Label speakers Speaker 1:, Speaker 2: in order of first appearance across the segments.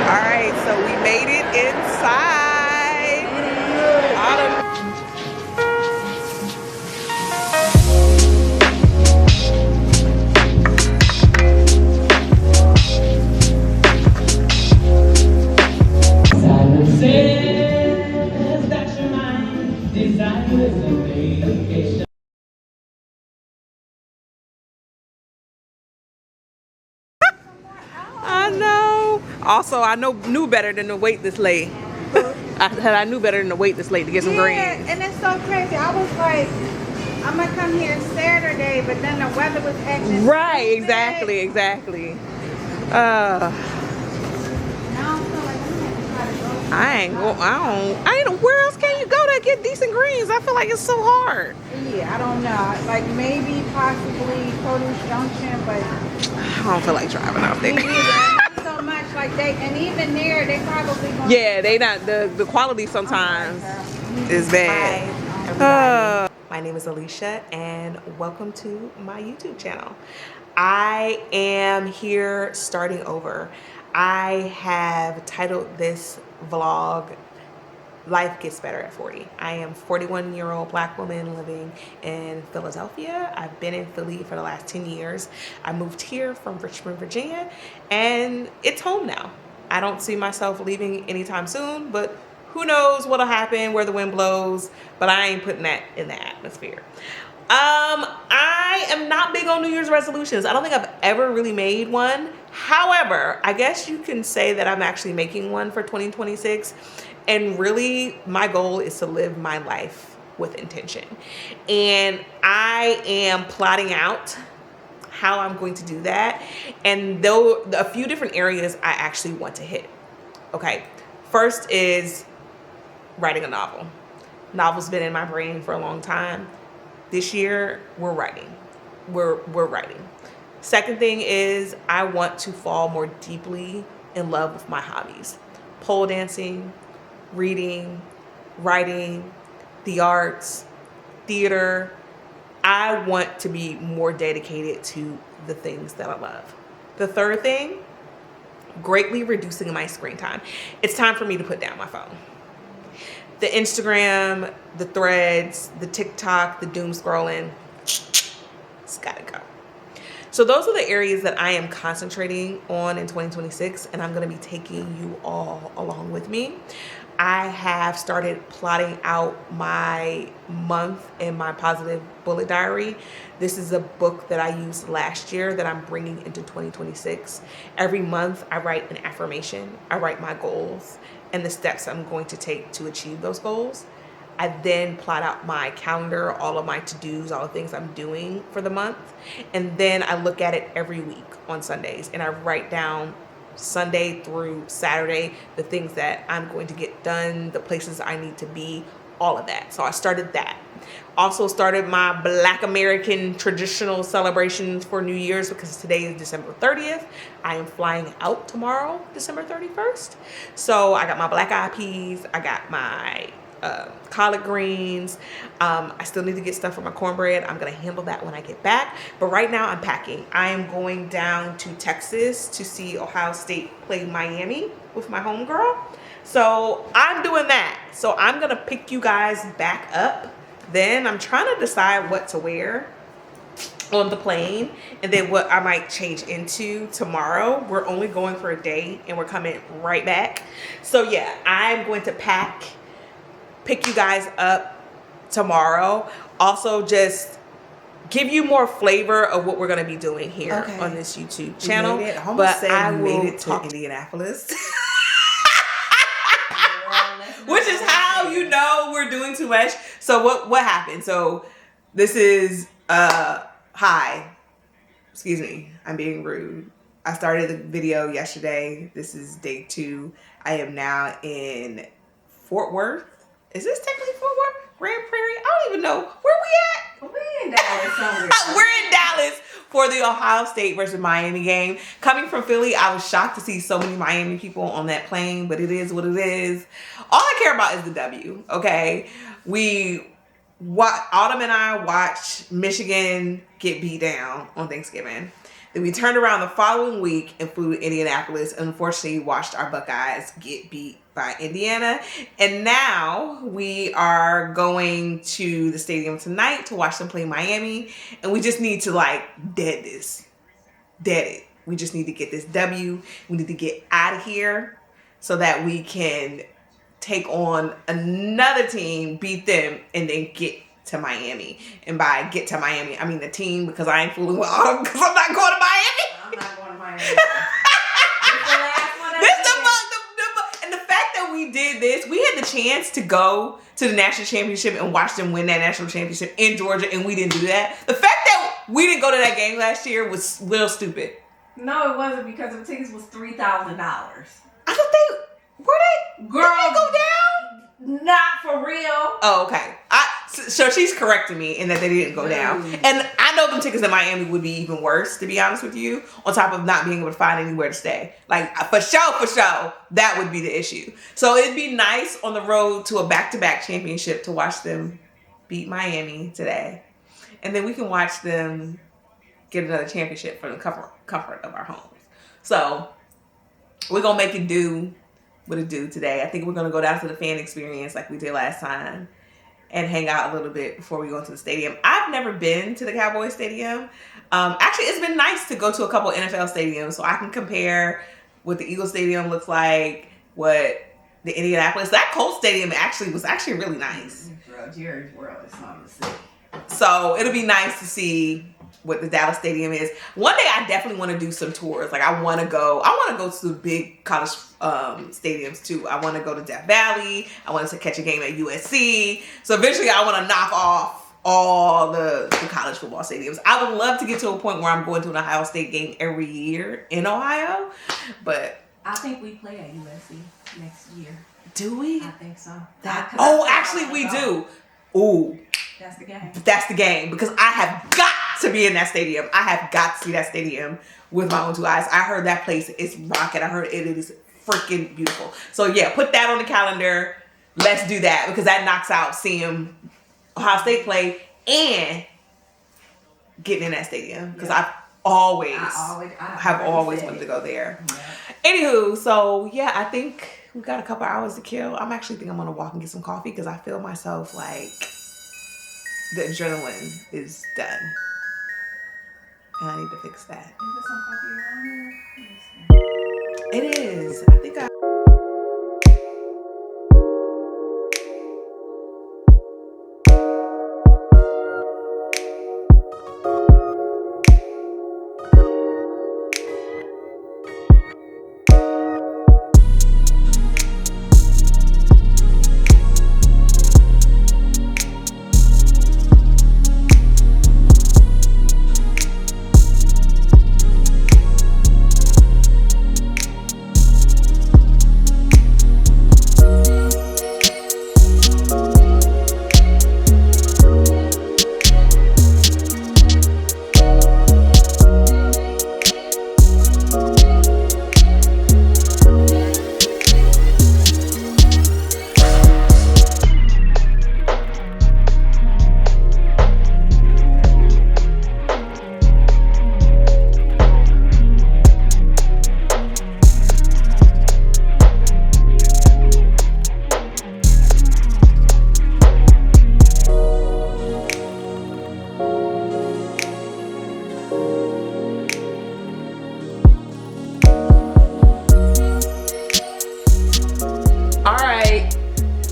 Speaker 1: Alright, so we made it inside. Autumn.
Speaker 2: Silence says that your mind desires a vacation.
Speaker 1: I know. Also, I knew better than to wait this late. I knew better than to wait this late to get some
Speaker 3: Yeah,
Speaker 1: greens.
Speaker 3: and it's so crazy. I was like, I'm gonna come here Saturday, but then the weather was acting
Speaker 1: Right,
Speaker 3: stupid.
Speaker 1: exactly.
Speaker 3: Now I feel like I'm gonna try to go.
Speaker 1: I ain't know where else can you go to get decent greens? I feel like it's so hard.
Speaker 3: Yeah, I don't know. Like maybe possibly Produce Junction, but
Speaker 1: I don't feel like driving out
Speaker 3: me
Speaker 1: there.
Speaker 3: neither. Not so much like they, and even there, they probably gonna.
Speaker 1: Yeah, they not the quality sometimes is bad.
Speaker 4: Hi, everybody. My name is Alicia and welcome to my YouTube channel. I am here starting over. I have titled this vlog Life Gets Better at 40. I am a 41-year-old black woman living in Philadelphia. I've been in Philly for the last 10 years. I moved here from Richmond, Virginia, and it's home now. I don't see myself leaving anytime soon, but who knows what'll happen, where the wind blows, but I ain't putting that in the atmosphere. I am not big on New Year's resolutions. I don't think I've ever really made one. However, I guess you can say that I'm actually making one for 2026. And really, my goal is to live my life with intention. And I am plotting out how I'm going to do that. And though a few different areas I actually want to hit. Okay, first is writing a novel. Novel's been in my brain for a long time. This year, we're writing. We're writing. Second thing is I want to fall more deeply in love with my hobbies. Pole dancing, reading, writing, the arts, theater. I want to be more dedicated to the things that I love. The third thing, greatly reducing my screen time. It's time for me to put down my phone. The Instagram, the threads, the TikTok, the doom scrolling, it's gotta go. So those are the areas that I am concentrating on in 2026, and I'm gonna be taking you all along with me. I have started plotting out my month in my Positive Bullet Diary. This is a book that I used last year that I'm bringing into 2026. Every month I write an affirmation. I write my goals and the steps I'm going to take to achieve those goals. I then plot out my calendar, all of my to-dos, all the things I'm doing for the month. And then I look at it every week on Sundays and I write down Sunday through Saturday, the things that I'm going to get done, the places I need to be, all of that. So I started that. Also started my Black American traditional celebrations for New Year's because today is December 30th. I am flying out tomorrow, December 31st. So I got my black eyed peas, I got my collard greens. I still need to get stuff for my cornbread. I'm gonna handle that when I get back. But right now I'm packing. I am going down to Texas to see Ohio State play Miami with my homegirl. So I'm doing that. So I'm gonna pick you guys back up. Then I'm trying to decide what to wear on the plane and then what I might change into tomorrow. We're only going for a day and we're coming right back. So yeah, I'm going to pick you guys up tomorrow. Also just give you more flavor of what we're going to be doing here on this YouTube channel.
Speaker 1: We made it.
Speaker 4: But I
Speaker 1: made
Speaker 4: will
Speaker 1: it to Indianapolis.
Speaker 4: which is how you know we're doing too much. So what happened? So this is hi. Excuse me. I'm being rude. I started the video yesterday. This is day 2. I am now in Fort Worth. Is this technically Fort Worth? Grand Prairie? I don't even know. Where we at?
Speaker 3: We're in Dallas somewhere.
Speaker 4: We're in Dallas for the Ohio State versus Miami game. Coming from Philly, I was shocked to see so many Miami people on that plane, but it is what it is. All I care about is the W, okay? Autumn and I watched Michigan get beat down on Thanksgiving. Then we turned around the following week and flew to Indianapolis. Unfortunately, watched our Buckeyes get beat by Indiana. And now we are going to the stadium tonight to watch them play Miami. And we just need to like dead it. We just need to get this W. We need to get out of here so that we can take on another team, beat them, and then get to Miami. And by get to Miami, I mean the team, because I ain't fooling with all because I'm not going to Miami.
Speaker 3: I'm not going to Miami.
Speaker 4: And the fact that we did this, we had the chance to go to the national championship and watch them win that national championship in Georgia, and we didn't do that. The fact that we didn't go to that game last year was real stupid.
Speaker 3: No, it wasn't, because the tickets was $3,000.
Speaker 4: I thought they
Speaker 3: Girl,
Speaker 4: did they go down?
Speaker 3: Not for real.
Speaker 4: Oh, okay. So she's correcting me in that they didn't go down. And I know them tickets in Miami would be even worse, to be honest with you, on top of not being able to find anywhere to stay. Like, for sure, that would be the issue. So it'd be nice on the road to a back-to-back championship to watch them beat Miami today. And then we can watch them get another championship for the comfort of our homes. So we're going to make it do what it do today. I think we're going to go down to the fan experience like we did last time and hang out a little bit before we go into the stadium. I've never been to the Cowboys Stadium. Actually, it's been nice to go to a couple NFL stadiums so I can compare what the Eagles Stadium looks like, what the Indianapolis. That Colts Stadium was actually really nice.
Speaker 3: Jerry's World is something to see.
Speaker 4: So it'll be nice to see what the Dallas Stadium is. One day I definitely want to do some tours. Like I want to go to the big college stadiums too. I want to go to Death Valley. I want to catch a game at USC. So eventually I want to knock off all the college football stadiums. I would love to get to a point where I'm going to an Ohio State game every year in Ohio. But
Speaker 3: I think we play at USC next year.
Speaker 4: do we?
Speaker 3: I think so.
Speaker 4: Actually we do. Ooh.
Speaker 3: That's the game.
Speaker 4: That's the game, because I have got to be in that stadium. I have got to see that stadium with my own two eyes. I heard that place is rocking. I heard it is freaking beautiful. So yeah, put that on the calendar. Let's do that, because that knocks out seeing Ohio State play and getting in that stadium, because I've always wanted to go there. Yeah. Anywho, so yeah, I think we got a couple hours to kill. I'm gonna walk and get some coffee, because I feel myself like the adrenaline is done. And I need to fix that.
Speaker 3: Is there some coffee around here?
Speaker 4: It is. I think I...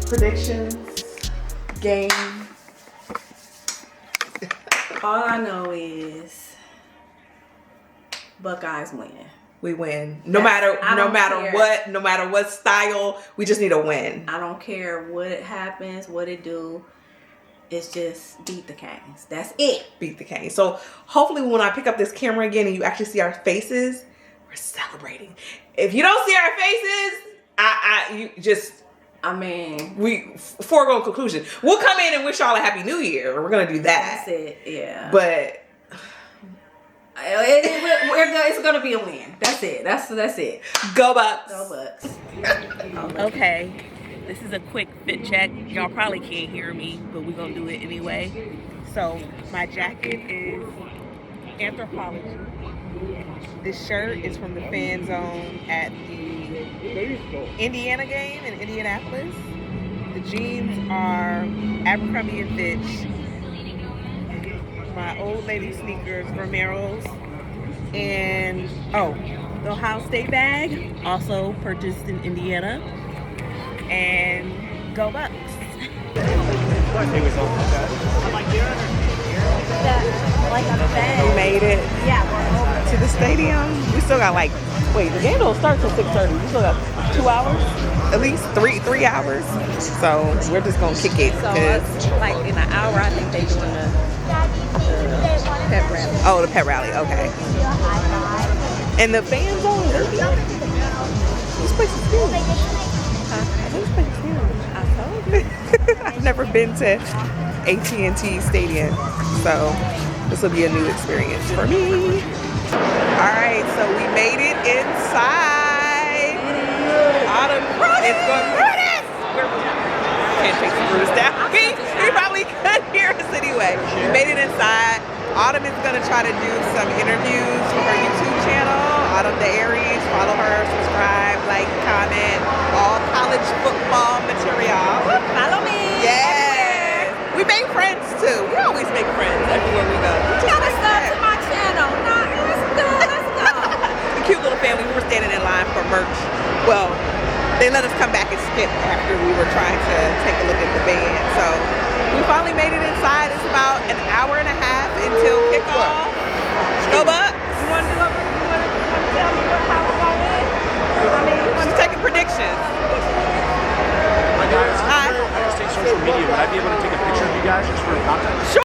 Speaker 4: Predictions, game.
Speaker 3: All I know is Buckeyes win.
Speaker 4: We win. No matter what style, we just need a win.
Speaker 3: I don't care what happens, what it do. It's just beat the Canes. That's it.
Speaker 4: Beat the Canes. So hopefully when I pick up this camera again and you actually see our faces, we're celebrating. If you don't see our faces, we foregone conclusion. We'll come in and wish y'all a happy new year. We're gonna do that.
Speaker 3: That's it. Yeah.
Speaker 4: But
Speaker 3: it's gonna be a win. That's it. That's it.
Speaker 4: Go Bucks.
Speaker 3: Go Bucks.
Speaker 1: Okay, this is a quick fit check. Y'all probably can't hear me, but we're gonna do it anyway. So my jacket is Anthropologie. This shirt is from the fan zone at the Indiana game in Indianapolis. The jeans are Abercrombie and Fitch. My old lady sneakers, Romero's. And, oh, the Ohio State bag, also purchased in Indiana. And go Bucks. We made it to the stadium. We still got like, wait, the game don't start till 6:30. We still got 2 hours, at least three hours. So we're just gonna kick it.
Speaker 5: So like in an hour, I think they doing the pep rally.
Speaker 1: Oh, the pet rally. Okay. And the fan zone, this place is huge. This place is huge.
Speaker 5: I told you.
Speaker 1: I've never been to AT&T Stadium, so this will be a new experience for me. All right, so we made it inside. Autumn is going. Brutus! Can't take Brutus down. He probably could hear us anyway. We made it inside. Autumn is gonna try to do some interviews for her YouTube channel. Autumn the Aries. Follow her, subscribe, like, comment. All college football material.
Speaker 5: Follow me.
Speaker 1: Yeah. We make friends too. We always make friends everywhere we go.
Speaker 5: Tell us stuff to my channel. Nah, let's go.
Speaker 1: The cute little family. We were standing in line for merch. Well, they let us come back and skip after we were trying to take a look at the band. So we finally made it inside. It's about an hour and a half until kickoff. Go Bucks.
Speaker 5: You want to tell me how we're going to win?
Speaker 1: She's taking predictions.
Speaker 6: My guys, I just take social media. Would I be able to take a picture of you guys just for content?
Speaker 1: Sure.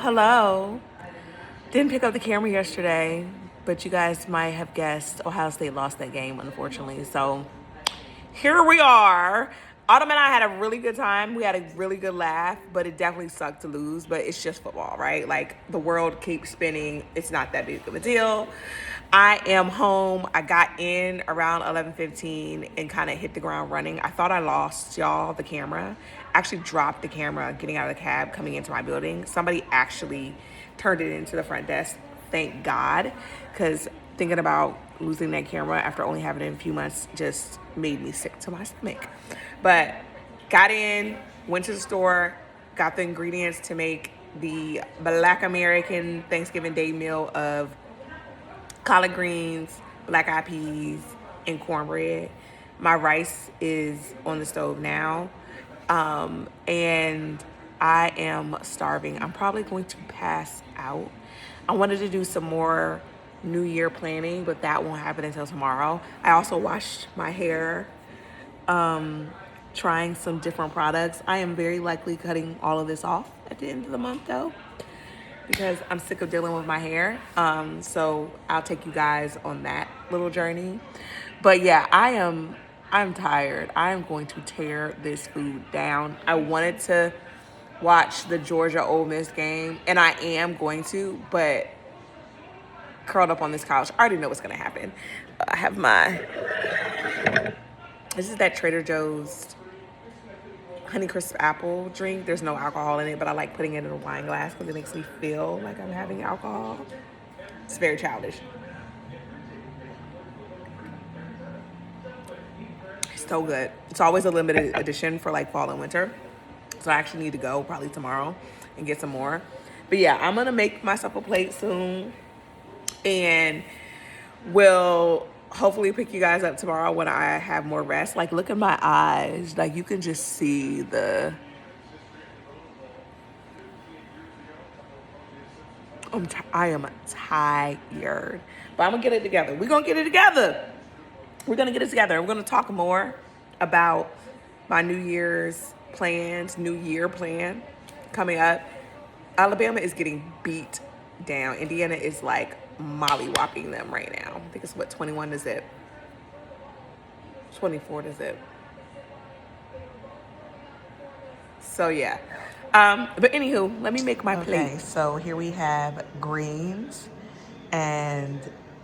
Speaker 1: Hello. Didn't pick up the camera yesterday, but you guys might have guessed Ohio State lost that game, unfortunately. So here we are. Autumn and I had a really good time. We had a really good laugh, but it definitely sucked to lose. But it's just football, right? Like, the world keeps spinning. It's not that big of a deal. I am home. I got in around 11:15 and kind of hit the ground running. I thought I lost y'all the camera. Actually dropped the camera getting out of the cab coming into my building. Somebody actually turned it into the front desk. Thank God, because thinking about losing that camera after only having it in a few months just made me sick to my stomach. But got in, went to the store, got the ingredients to make the Black American Thanksgiving Day meal of collard greens, black eyed peas, and cornbread. My rice is on the stove now, and I am starving. I'm probably going to pass out. I wanted to do some more New Year planning, but that won't happen until tomorrow. I also washed my hair, trying some different products. I am very likely cutting all of this off at the end of the month though, because I'm sick of dealing with my hair. So I'll take you guys on that little journey. But yeah, I'm tired. I am going to tear this food down. I wanted to watch the Georgia Ole Miss game, and I am going to, but curled up on this couch, I already know what's gonna happen. I have this is that Trader Joe's Honeycrisp apple drink. There's no alcohol in it, but I like putting it in a wine glass because it makes me feel like I'm having alcohol. It's very childish. It's so good. It's always a limited edition for like fall and winter. So I actually need to go probably tomorrow and get some more. But yeah, I'm gonna make myself a plate soon and will hopefully pick you guys up tomorrow when I have more rest. Like, look at my eyes. Like, you can just see I am tired. But I'm gonna get it together. We're gonna get it together. We're gonna get it together. We're gonna talk more about my New Year's plans, New Year plan. coming up. Alabama is getting beat down. Indiana is like mollywopping them right now. I think it's what, 21 to zip. 24 to zip. So yeah. But anywho, let me make my plate. So here we have greens and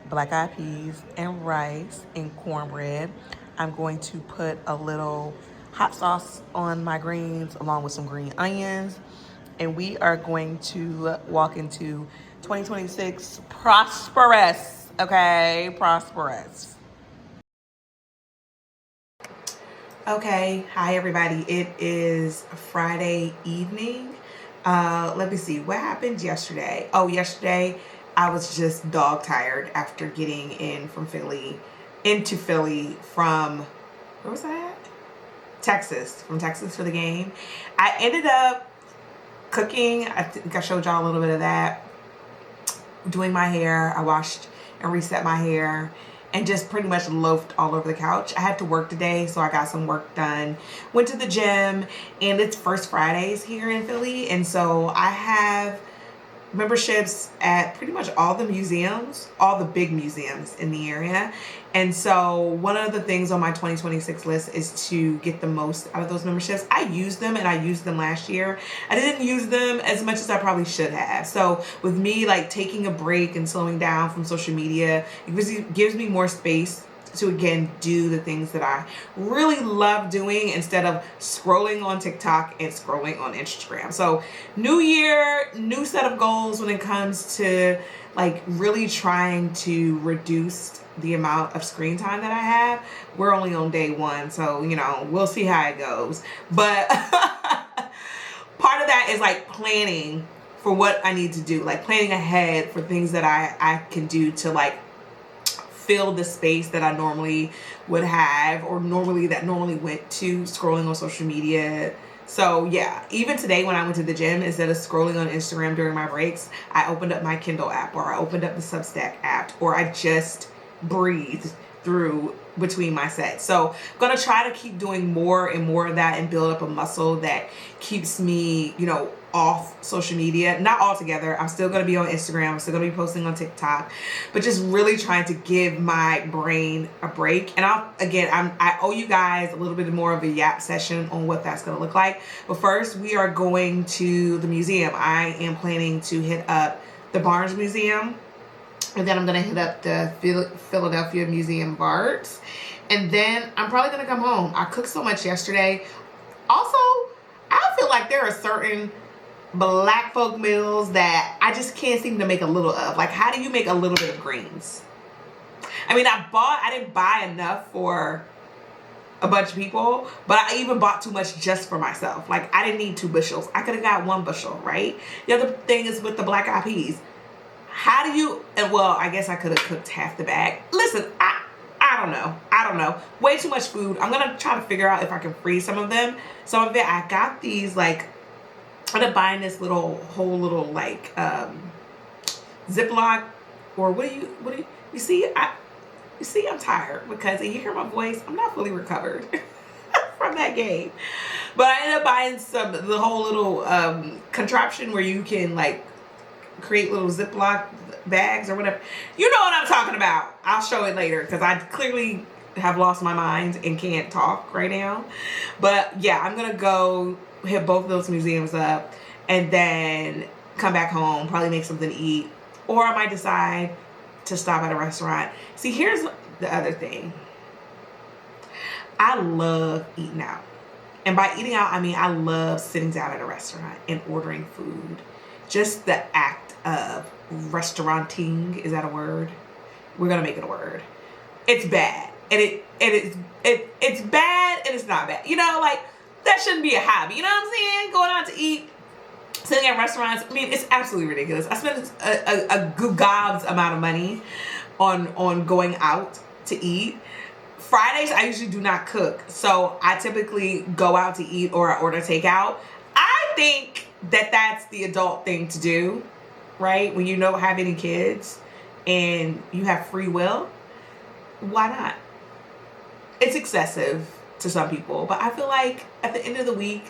Speaker 1: black eyed peas and rice and cornbread. I'm going to put a little hot sauce on my greens along with some green onions. And we are going to walk into 2026 prosperous, okay? Prosperous. Okay, hi everybody. It is Friday evening. Let me see, what happened yesterday? Oh, yesterday I was just dog tired after getting into Philly from, where was I at? Texas, from Texas for the game. I ended up cooking. I think I showed y'all a little bit of that. Doing my hair. I washed and reset my hair and just pretty much loafed all over the couch. I had to work today, so I got some work done. Went to the gym, and it's First Fridays here in Philly, and so I have memberships at pretty much all the museums, all the big museums in the area. And so one of the things on my 2026 list is to get the most out of those memberships. I used them, and I used them last year. I didn't use them as much as I probably should have. So with me like taking a break and slowing down from social media, it gives me more space to again do the things that I really love doing instead of scrolling on TikTok and scrolling on Instagram. So new year, new set of goals when it comes to like really trying to reduce the amount of screen time that I have. We're only on day one, so you know, we'll see how it goes. But part of that is like planning for what I need to do, like planning ahead for things that I can do to like fill the space that I normally would have, or that normally went to scrolling on social media. So yeah, even today when I went to the gym, instead of scrolling on Instagram during my breaks, I opened up my Kindle app, or I opened up the Substack app, or I just breathed through between my sets. So I'm gonna try to keep doing more and more of that and build up a muscle that keeps me, you know, off social media. Not altogether. I'm still going to be on Instagram. I'm still going to be posting on TikTok, but just really trying to give my brain a break. And I owe you guys a little bit more of a yap session on what that's going to look like. But first, we are going to the museum. I am planning to hit up the Barnes Museum, and then I'm going to hit up the Philadelphia Museum of Arts. And then I'm probably going to come home. I cooked so much yesterday. Also, I feel like there are certain Black folk meals that I just can't seem to make a little of. Like, how do you make a little bit of greens? I mean, I didn't buy enough for a bunch of people, but I even bought too much just for myself. Like, I didn't need 2 bushels. I could have got 1 bushel, right? The other thing is with the black eyed peas. How do you, and well, I guess I could have cooked half the bag. Listen, I don't know. Way too much food. I'm going to try to figure out if I can freeze some of them. Some of it, I got these like, I ended up buying this whole little like Ziploc, or what do you see? I'm tired because you hear my voice. I'm not fully recovered from that game, but I ended up buying the whole little contraption where you can like create little Ziploc bags or whatever. You know what I'm talking about. I'll show it later because I clearly have lost my mind and can't talk right now. But yeah, I'm gonna go hit both of those museums up and then come back home, probably make something to eat, or I might decide to stop at a restaurant. See, here's the other thing. I love eating out. And by eating out, I mean I love sitting down at a restaurant and ordering food. Just the act of restauranting, is that a word? We're gonna make it a word. It's bad. And it's bad and it's not bad. You know, like that shouldn't be a hobby. You know what I'm saying? Going out to eat, sitting at restaurants. I mean, it's absolutely ridiculous. I spend a gobs amount of money on going out to eat. Fridays, I usually do not cook. So I typically go out to eat or I order takeout. I think that that's the adult thing to do, right? When you don't have any kids and you have free will, why not? It's excessive to some people, but I feel like at the end of the week,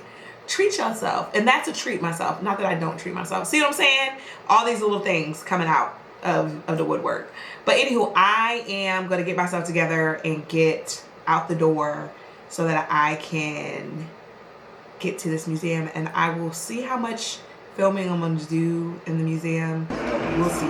Speaker 4: treat yourself. And that's a treat myself. Not that I don't treat myself. See what I'm saying? All these little things coming out of the woodwork. But anywho, I am going to get myself together and get out the door so that I can get to this museum. And I will see how much filming I'm going to do in the museum. We'll see.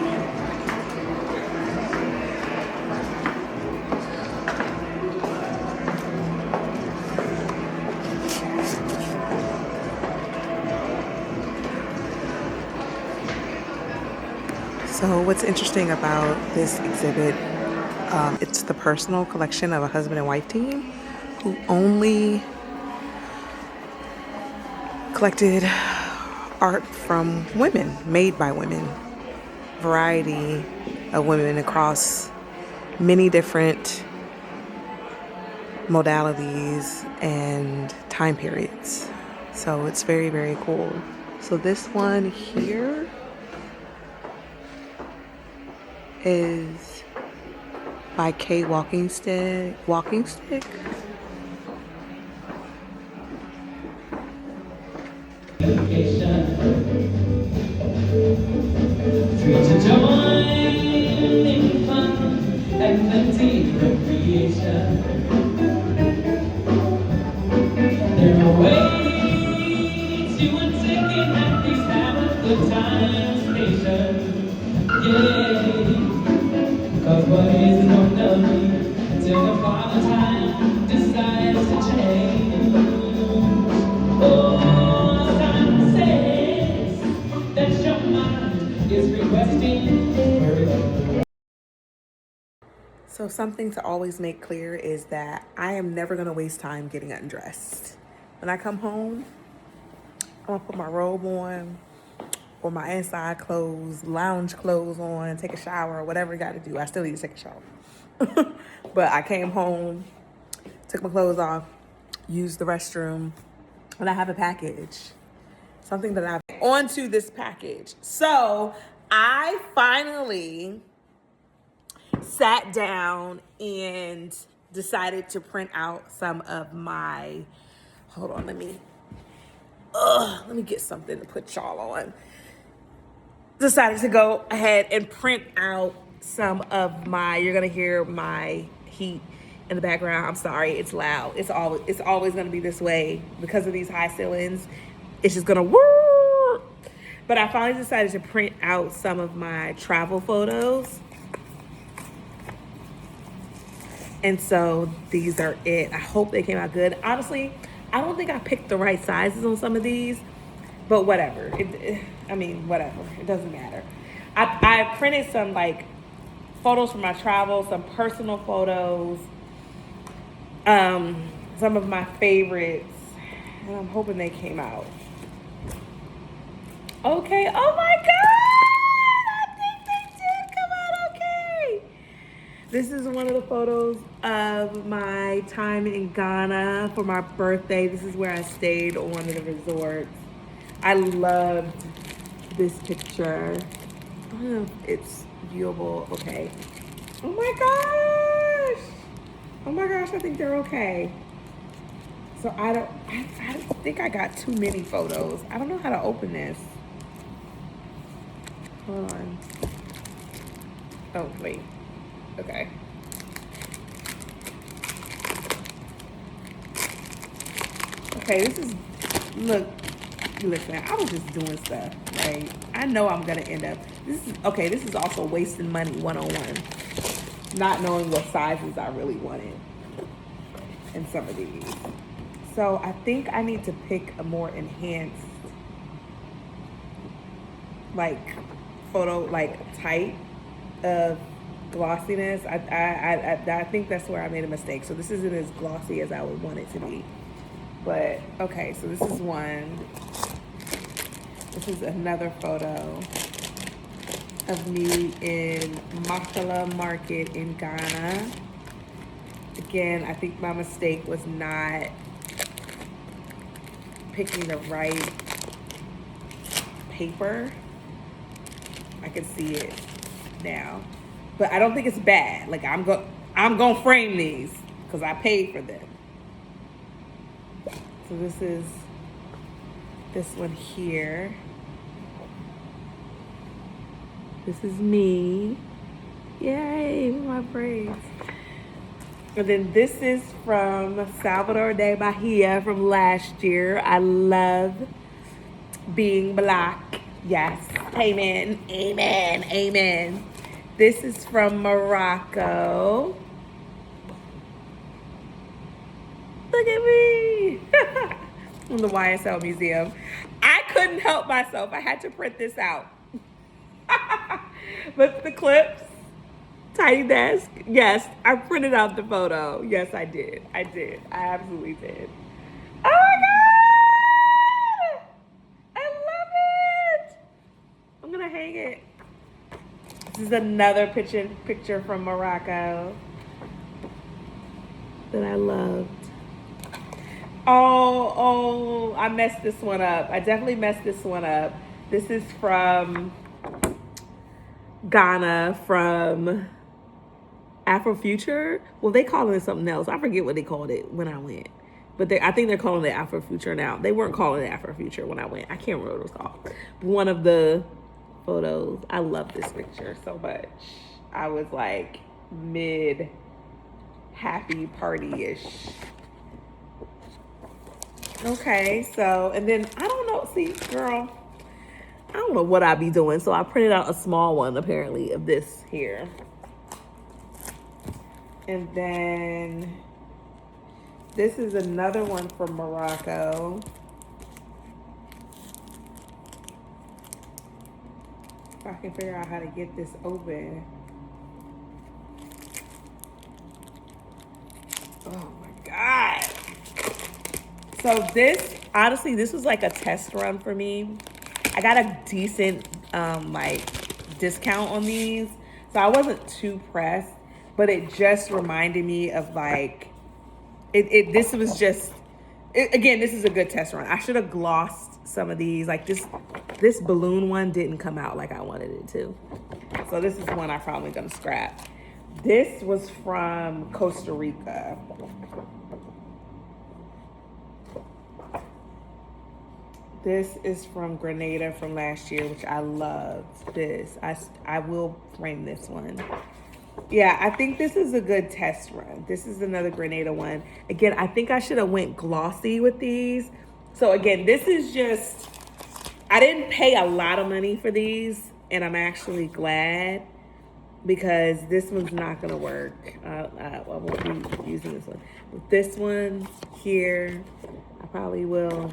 Speaker 4: So what's interesting about this exhibit, it's the personal collection of a husband and wife team who only collected art from women, made by women. Variety of women across many different modalities and time periods. So it's very, very cool. So this one here is by Kay Walking Stick.
Speaker 2: Free to join in fun and plenty recreation. There are ways you would take it at these have a good time station. Yeah, 'cause what is gonna be until the father time decides to change. Oh, time says that your mind is requesting.
Speaker 4: So something to always make clear is that I am never gonna waste time getting undressed. When I come home, I'm gonna put my robe on or my inside clothes, lounge clothes on, take a shower, whatever you gotta do. I still need to take a shower. But I came home, took my clothes off, used the restroom, and I have a package. Something that I've onto this package. So I finally sat down and decided to print out some of my, hold on, let me get something to put y'all on. Decided to go ahead and print out some of my, you're gonna hear my heat in the background. I'm sorry, it's loud. It's always gonna be this way because of these high ceilings. It's just gonna whir. But I finally decided to print out some of my travel photos. And so these are it. I hope they came out good. Honestly, I don't think I picked the right sizes on some of these, but whatever. I mean, whatever. It doesn't matter. I printed some like photos from my travels, some personal photos, some of my favorites, and I'm hoping they came out. Okay. Oh my God! I think they did come out okay. This is one of the photos of my time in Ghana for my birthday. This is where I stayed on one of the resorts. I loved this picture. I don't know if it's viewable. Okay. Oh my gosh. Oh my gosh, I think they're okay. So I think I got too many photos. I don't know how to open this. Hold on. Oh, wait. Okay. Okay, this is, listen, I was just doing stuff, right? I know I'm gonna end up, this is also wasting money 101. Not knowing what sizes I really wanted in some of these. So I think I need to pick a more enhanced, like, photo, like, type of glossiness. I think that's where I made a mistake. So this isn't as glossy as I would want it to be. But, okay, so this is one. This is another photo of me in Makala Market in Ghana. Again, I think my mistake was not picking the right paper. I can see it now. But I don't think it's bad. Like, I'm gonna frame these because I paid for them. So this is
Speaker 1: This one here. This is me. Yay, my braids. And then this is from Salvador de Bahia from last year. I love being black. Yes. Amen. Amen. Amen. This is from Morocco. Look at me. From the YSL Museum. I couldn't help myself. I had to print this out. But the clips, tiny desk. Yes, I printed out the photo. Yes, I did. I absolutely did. Oh my God! I love it. I'm gonna hang it. This is another picture from Morocco that I loved. Oh, I messed this one up. I definitely messed this one up. This is from Ghana, from Afrofuture. Well, they calling it something else. I forget what they called it when I went. But I think they're calling it Afrofuture now. They weren't calling it Afrofuture when I went. I can't remember what it was called. But one of the photos. I love this picture so much. I was like mid happy party-ish. Okay, so, and then I don't know, see, girl, I don't know what I be doing. So I printed out a small one apparently of this here. And then this is another one from Morocco. If I can figure out how to get this open. Oh my God. So this, honestly, this was like a test run for me. I got a decent like discount on these. So I wasn't too pressed, but it just reminded me of like, this was just, again, this is a good test run. I should have glossed some of these. Like this balloon one didn't come out like I wanted it to. So this is one I'm probably gonna scrap. This was from Costa Rica. This is from Grenada from last year, which I loved this. I will frame this one. Yeah, I think this is a good test run. This is another Grenada one. Again, I think I should have went glossy with these. So again, this is just, I didn't pay a lot of money for these, and I'm actually glad because this one's not gonna work. I won't be using this one. But this one here, I probably will.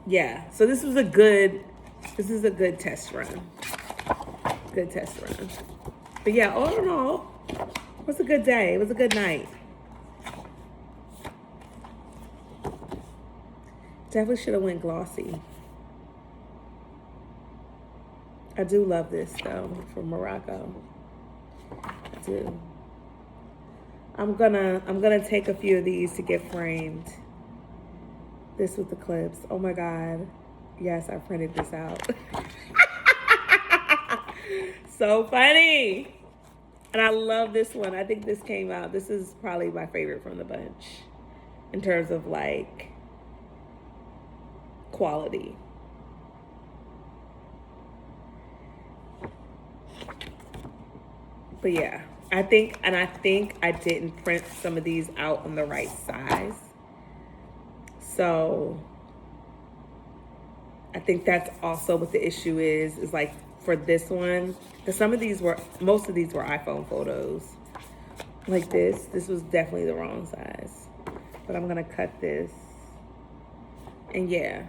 Speaker 1: Yeah, so this is a good test run. Good test run. But yeah, all in all, it was a good day. It was a good night. Definitely should have went glossy. I do love this though, from Morocco. I do. I'm gonna take a few of these to get framed. This with the clips. Oh my God. Yes, I printed this out. So funny. And I love this one. I think this came out. This is probably my favorite from the bunch in terms of like quality. But yeah, I think I didn't print some of these out on the right size. So I think that's also what the issue is like for this one. Because most of these were iPhone photos. Like this was definitely the wrong size. But I'm gonna cut this. And yeah,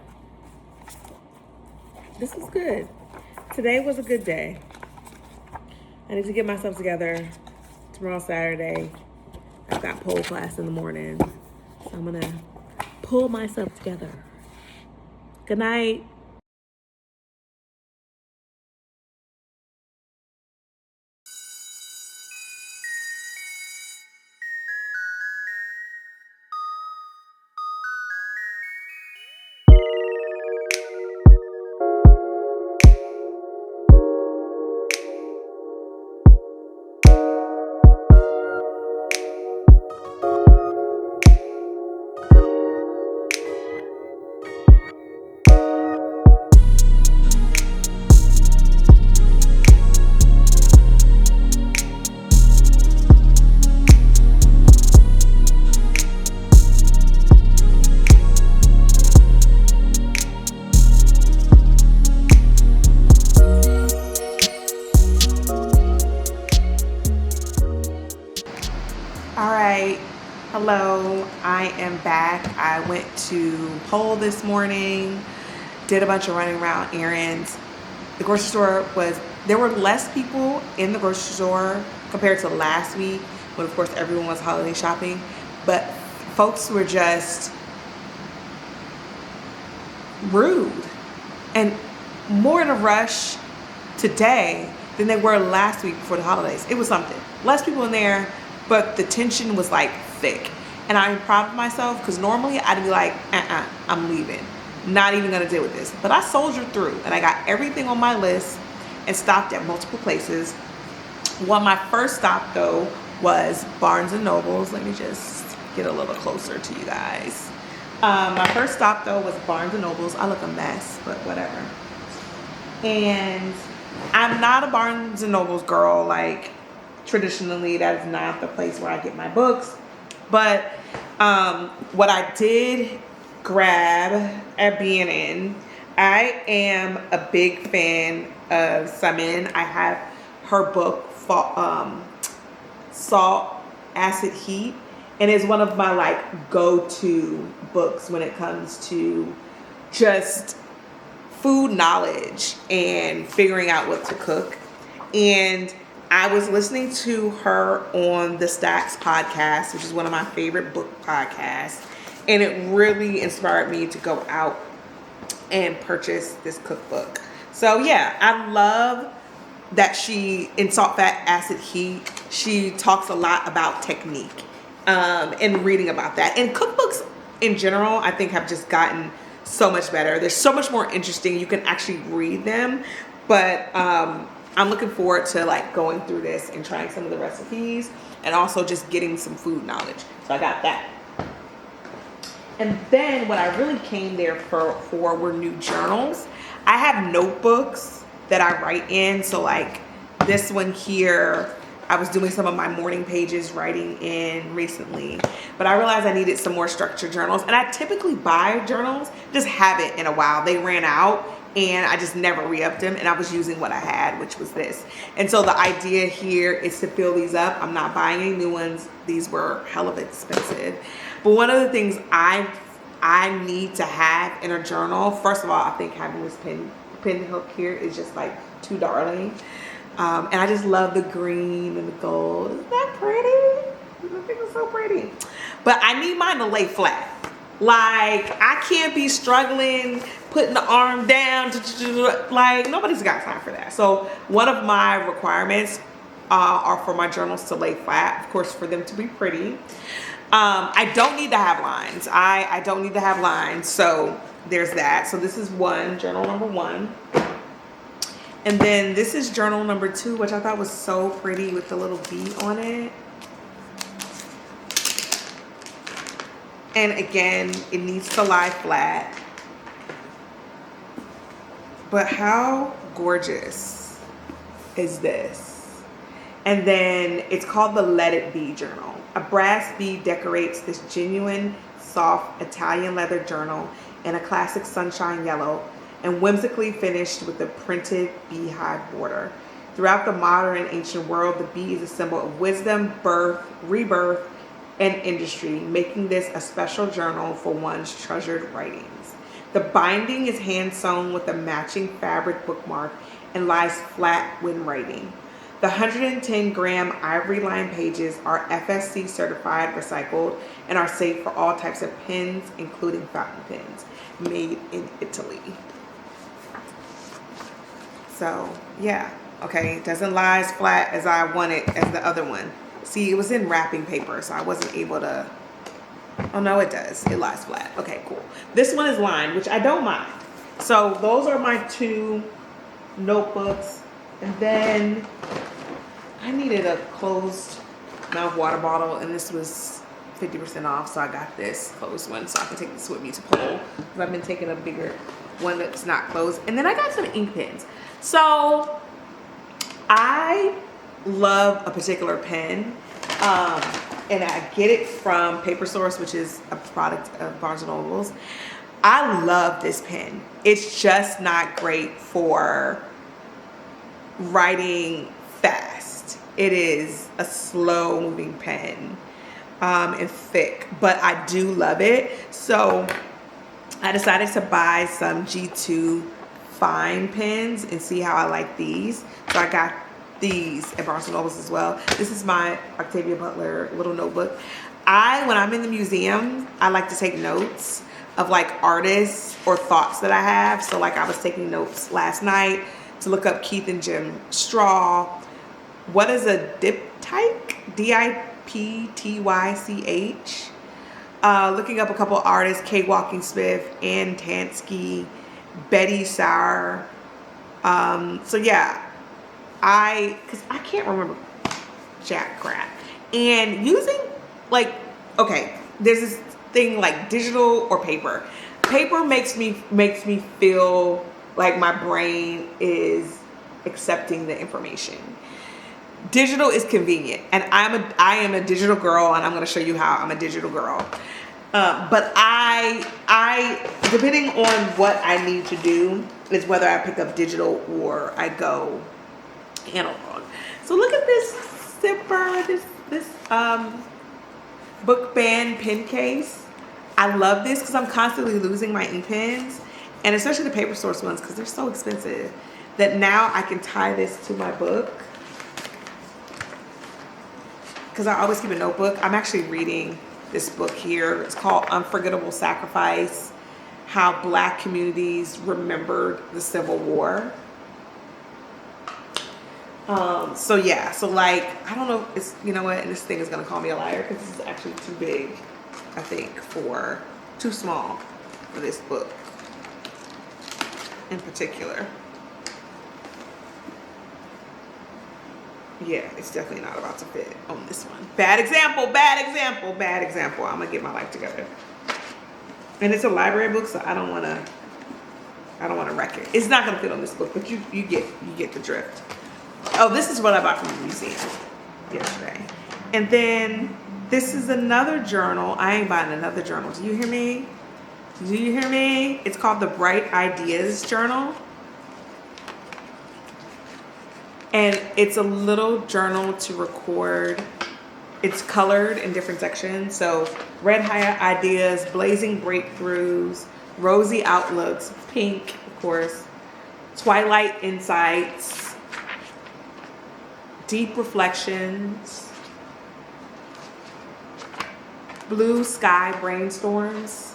Speaker 1: this is good. Today was a good day. I need to get myself together. Tomorrow's Saturday. I've got pole class in the morning. So I'm gonna pull myself together. Good night.
Speaker 4: Hello, I am back. I went to Pole this morning, did a bunch of running around errands. The grocery store there were less people in the grocery store compared to last week, when of course everyone was holiday shopping, but folks were just rude and more in a rush today than they were last week before the holidays. It was something. Less people in there, but the tension was like thick. And I'm proud of myself because normally I'd be like, I'm leaving. Not even gonna deal with this. But I soldiered through and I got everything on my list and stopped at multiple places. My first stop though was Barnes and Nobles. Let me just get a little closer to you guys. My first stop though was Barnes and Nobles. I look a mess, but whatever. And I'm not a Barnes and Nobles girl. Like traditionally, that is not the place where I get my books. But what I did grab at B&N, I am a big fan of Samin. I have her book, Salt, Acid, Heat, and it's one of my like go-to books when it comes to just food knowledge and figuring out what to cook. And I was listening to her on the Stacks podcast, which is one of my favorite book podcasts, and it really inspired me to go out and purchase this cookbook. So yeah, I love that in Salt, Fat, Acid, Heat, she talks a lot about technique and reading about that. And cookbooks in general, I think have just gotten so much better. They're so much more interesting. You can actually read them, but I'm looking forward to like going through this and trying some of the recipes and also just getting some food knowledge. So I got that. And then what I really came there for were new journals. I have notebooks that I write in. So like this one here, I was doing some of my morning pages writing in recently, but I realized I needed some more structured journals. And I typically buy journals, just haven't in a while. They ran out and I just never re-upped them, and I was using what I had, which was this. And so the idea here is to fill these up. I'm not buying any new ones. These were hell of expensive. But one of the things I need to have in a journal, first of all, I think having this pin hook here is just like too darling. And I just love the green and the gold. Isn't that pretty? I think it's so pretty. But I need mine to lay flat. Like, I can't be struggling, putting the arm down. Like, nobody's got time for that. So one of my requirements are for my journals to lay flat. Of course, for them to be pretty. I don't need to have lines. I don't need to have lines. So there's that. So this is journal number 1. And then this is journal number 2, which I thought was so pretty with the little bee on it. And again, it needs to lie flat. But how gorgeous is this? And then it's called the Let It Be journal. A brass bee decorates this genuine, soft Italian leather journal in a classic sunshine yellow and whimsically finished with a printed beehive border. Throughout the modern and ancient world, the bee is a symbol of wisdom, birth, rebirth, and industry, making this a special journal for one's treasured writings. The binding is hand sewn with a matching fabric bookmark and lies flat when writing. The 110-gram ivory lined pages are FSC certified recycled and are safe for all types of pens, including fountain pens, made in Italy. So yeah, okay, it doesn't lie as flat as I wanted as the other one. See, it was in wrapping paper, so I wasn't able to, oh no, it does, it lies flat. Okay, cool. This one is lined, which I don't mind. So those are my 2 notebooks. And then I needed a closed mouth water bottle, and this was 50% off, so I got this closed one so I can take this with me to Pole, because I've been taking a bigger one that's not closed. And then I got some ink pens. So I love a particular pen, and I get it from Paper Source, which is a product of Barnes & Nobles. I love this pen. It's just not great for writing fast. It is a slow moving pen, and thick, but I do love it. So I decided to buy some G2 fine pens and see how I like these. So I got these at Barnes & Nobles as well. This is my Octavia Butler little notebook. When I'm in the museum, I like to take notes of like artists or thoughts that I have. So like I was taking notes last night to look up Keith and Jim Straw. What is a diptych? D-I-P-T-Y-C-H. Looking up a couple artists, Kay Walking Smith, Ann Tansky, Betty Sauer. So yeah, because I can't remember jack crap. And using like, okay, there's this thing like digital or paper. Paper makes me feel like my brain is accepting the information. Digital is convenient, and I am a digital girl, and I'm going to show you how I'm a digital girl. But I depending on what I need to do is whether I pick up digital or I go analog. So look at this zipper, this book band pen case. I love this because I'm constantly losing my ink pens, and especially the paper source ones because they're so expensive, that now I can tie this to my book. Because I always keep a notebook. I'm actually reading this book here. It's called Unforgettable Sacrifice: How Black Communities Remembered the Civil War. So yeah, so like, I don't know, it's, you know what, and this thing is gonna call me a liar because this is actually too big, I think, too small for this book in particular. Yeah, it's definitely not about to fit on this one. Bad example, bad example, bad example. I'm gonna get my life together. And it's a library book, so I don't wanna wreck it. It's not gonna fit on this book, but you get the drift. Oh, this is what I bought from the museum yesterday. And then this is another journal. I ain't buying another journal. Do you hear me? Do you hear me? It's called the Bright Ideas Journal. And it's a little journal to record. It's colored in different sections. So red ideas, blazing breakthroughs, rosy outlooks, pink, of course, twilight insights, deep reflections, blue sky brainstorms,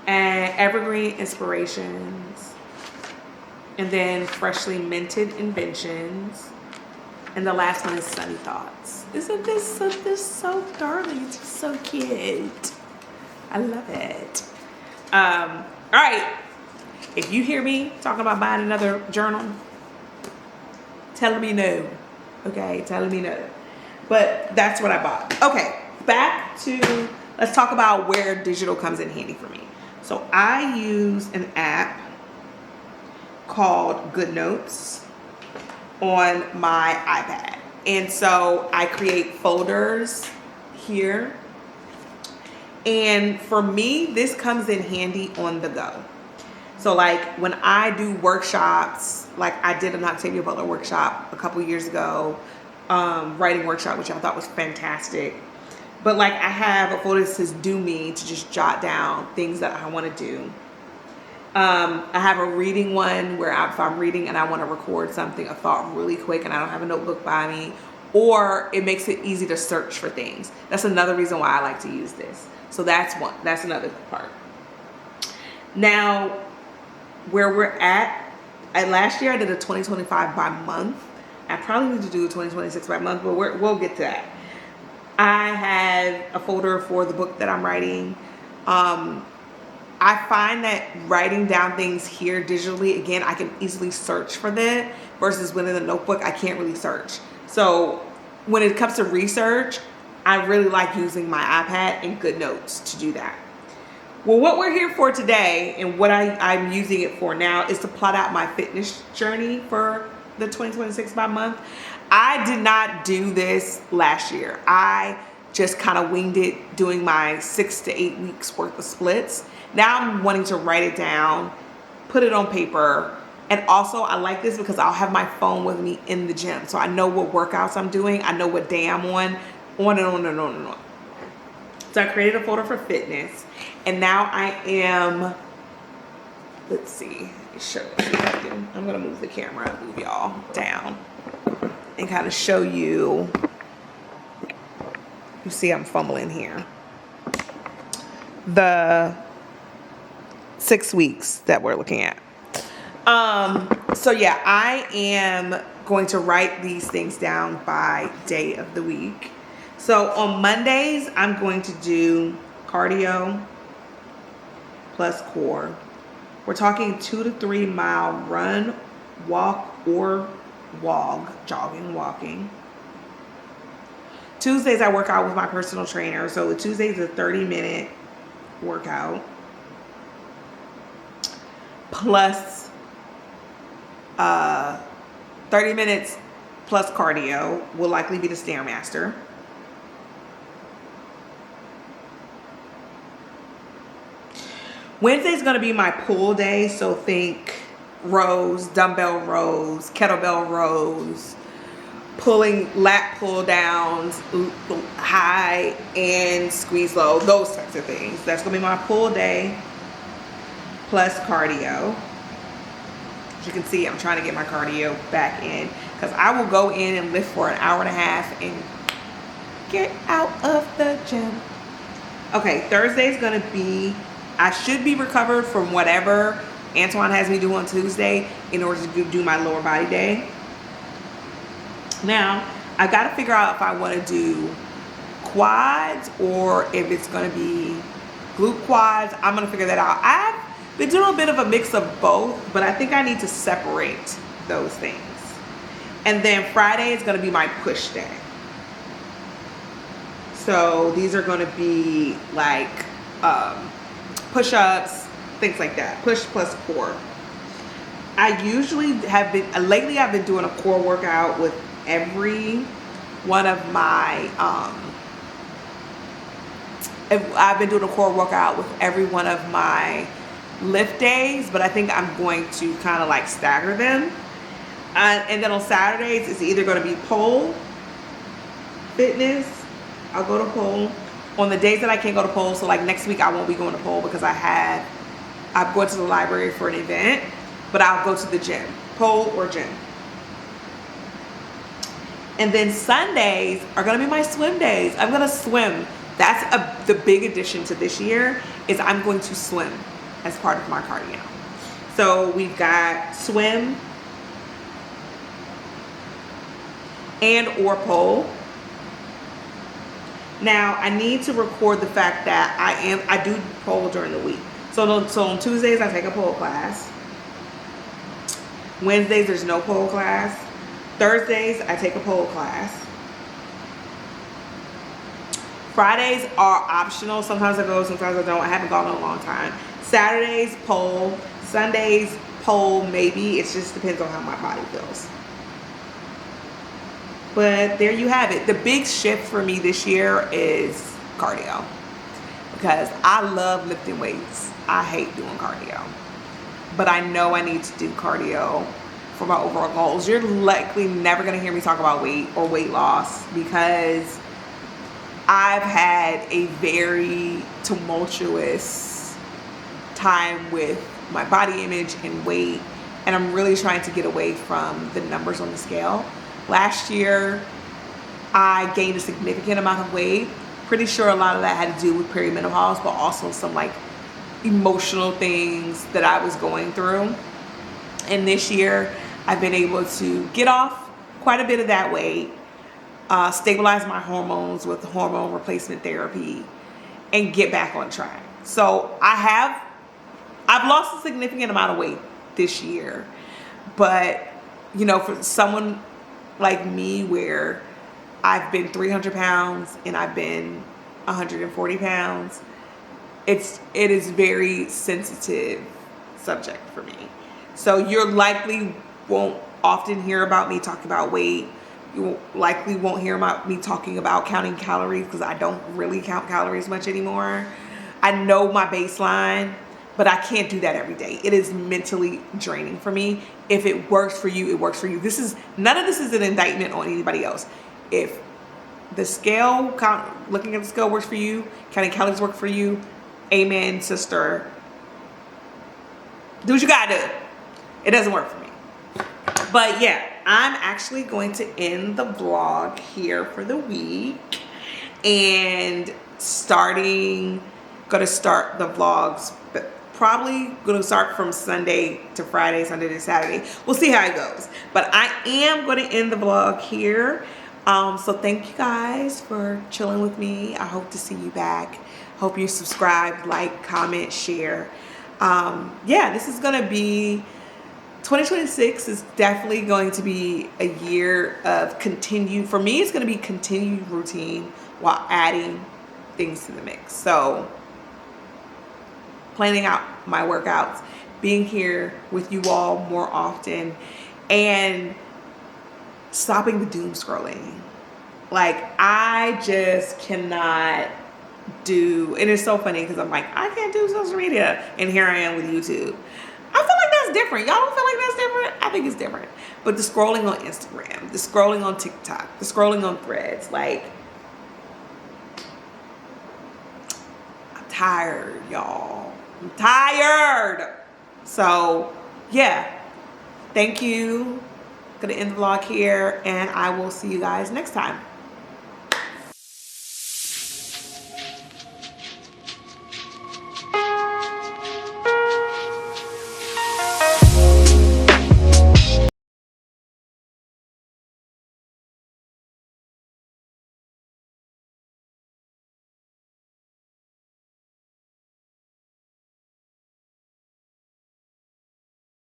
Speaker 4: and evergreen inspirations, and then freshly minted inventions, and the last one is sunny thoughts. Isn't this so darling? It's just so cute. I love it. All right, if you hear me talking about buying another journal, telling me no. Okay, telling me no. But that's what I bought. Okay, back to, let's talk about where digital comes in handy for me. So I use an app called GoodNotes on my iPad. And so I create folders here. And for me, this comes in handy on the go. So like when I do workshops, like I did an Octavia Butler workshop a couple years ago, writing workshop, which I thought was fantastic. But like I have a folder that says do me, to just jot down things that I want to do. I have a reading one where if I'm reading and I want to record something, a thought really quick, and I don't have a notebook by me, or it makes it easy to search for things. That's another reason why I like to use this. So that's another part. Now, where we're at last year I did a 2025 by month. I probably need to do a 2026 by month, but we'll get to that. I have a folder for the book that I'm writing. I find that writing down things here digitally, again, I can easily search for that, versus when in the notebook, I can't really search. So when it comes to research, I really like using my iPad and GoodNotes to do that. Well, what we're here for today, and what I'm using it for now, is to plot out my fitness journey for the 2026 by month. I did not do this last year. I just kind of winged it, doing my 6 to 8 weeks worth of splits. Now I'm wanting to write it down, put it on paper, And also I like this because I'll have my phone with me in the gym. So I know what workouts I'm doing. I know what day I'm on and on and on and on. So I created a folder for fitness. And now I am, let's see, I'm gonna move the camera and move y'all down and kind of show you. You see I'm fumbling here. The 6 weeks that we're looking at. So yeah, I am going to write these things down by day of the week. So on Mondays, I'm going to do cardio plus core. We're talking 2 to 3 mile run, walk, or walk, jogging, walking. Tuesdays, I work out with my personal trainer. So Tuesdays is a 30-minute workout plus 30 minutes plus cardio will likely be the Stairmaster. Wednesday's gonna be my pull day, so think rows, dumbbell rows, kettlebell rows, pulling lat pull downs, high and squeeze low, those types of things. That's gonna be my pull day plus cardio. As you can see, I'm trying to get my cardio back in because I will go in and lift for an hour and a half and get out of the gym. Okay, Thursday's gonna be, I should be recovered from whatever Antoine has me do on Tuesday in order to do my lower body day. Now, I gotta figure out if I wanna do quads or if it's gonna be glute quads. I'm gonna figure that out. I've been doing a bit of a mix of both, but I think I need to separate those things. And then Friday is gonna be my push day. So these are gonna be like push-ups, things like that. Push plus core. I usually have been, lately I've been doing a core workout with every one of my, I've been doing a core workout with every one of my lift days, but I think I'm going to kind of like stagger them. And then on Saturdays, it's either going to be pole fitness. I'll go to pole. On the days that I can't go to pole, so like next week I won't be going to pole because I'm going to the library for an event, but I'll go to the gym, pole or gym. And then Sundays are gonna be my swim days. I'm gonna swim. That's the big addition to this year is I'm going to swim as part of my cardio. So we've got swim and or pole. Now I need to record the fact that I do pole during the week. So on Tuesdays I take a pole class. Wednesdays there's no pole class. Thursdays I take a pole class. Fridays are optional. Sometimes I go, sometimes I don't. I haven't gone in a long time. Saturdays pole. Sundays pole maybe. It just depends on how my body feels. But there you have it. The big shift for me this year is cardio. Because I love lifting weights. I hate doing cardio. But I know I need to do cardio for my overall goals. You're likely never going to hear me talk about weight or weight loss because I've had a very tumultuous time with my body image and weight. And I'm really trying to get away from the numbers on the scale. Last year, I gained a significant amount of weight. Pretty sure a lot of that had to do with perimenopause, but also some like emotional things that I was going through. And this year, I've been able to get off quite a bit of that weight, stabilize my hormones with hormone replacement therapy, and get back on track. So I've lost a significant amount of weight this year, but you know, for someone like me where I've been 300 pounds and I've been 140 pounds, it is very sensitive subject for me. So you likely won't often hear about me talking about weight. You likely won't hear about me talking about counting calories because I don't really count calories much anymore. I know my baseline. but I can't do that every day. It is mentally draining for me. If it works for you, it works for you. None of this is an indictment on anybody else. If the scale, looking at the scale works for you, counting calories work for you, amen, sister. Do what you gotta do. It doesn't work for me. But yeah, I'm actually going to end the vlog here for the week, and gonna start the vlogs, but probably gonna start from Sunday to Friday, Sunday to Saturday. We'll see how it goes. But I am gonna end the vlog here. So thank you guys for chilling with me. I hope to see you back. Hope you subscribe, like, comment, share. Yeah, this is gonna be 2026 is definitely going to be a year of for me, it's going to be continued routine while adding things to the mix. So planning out my workouts, being here with you all more often, and stopping the doom scrolling. Like, I just cannot do, and it's so funny because I'm like, I can't do social media, and here I am with YouTube. I feel like that's different. Y'all don't feel like that's different? I think it's different. But the scrolling on Instagram, the scrolling on TikTok, the scrolling on Threads, like, I'm tired, y'all. I'm tired. So, yeah. Thank you. Gonna end the vlog here, and I will see you guys next time.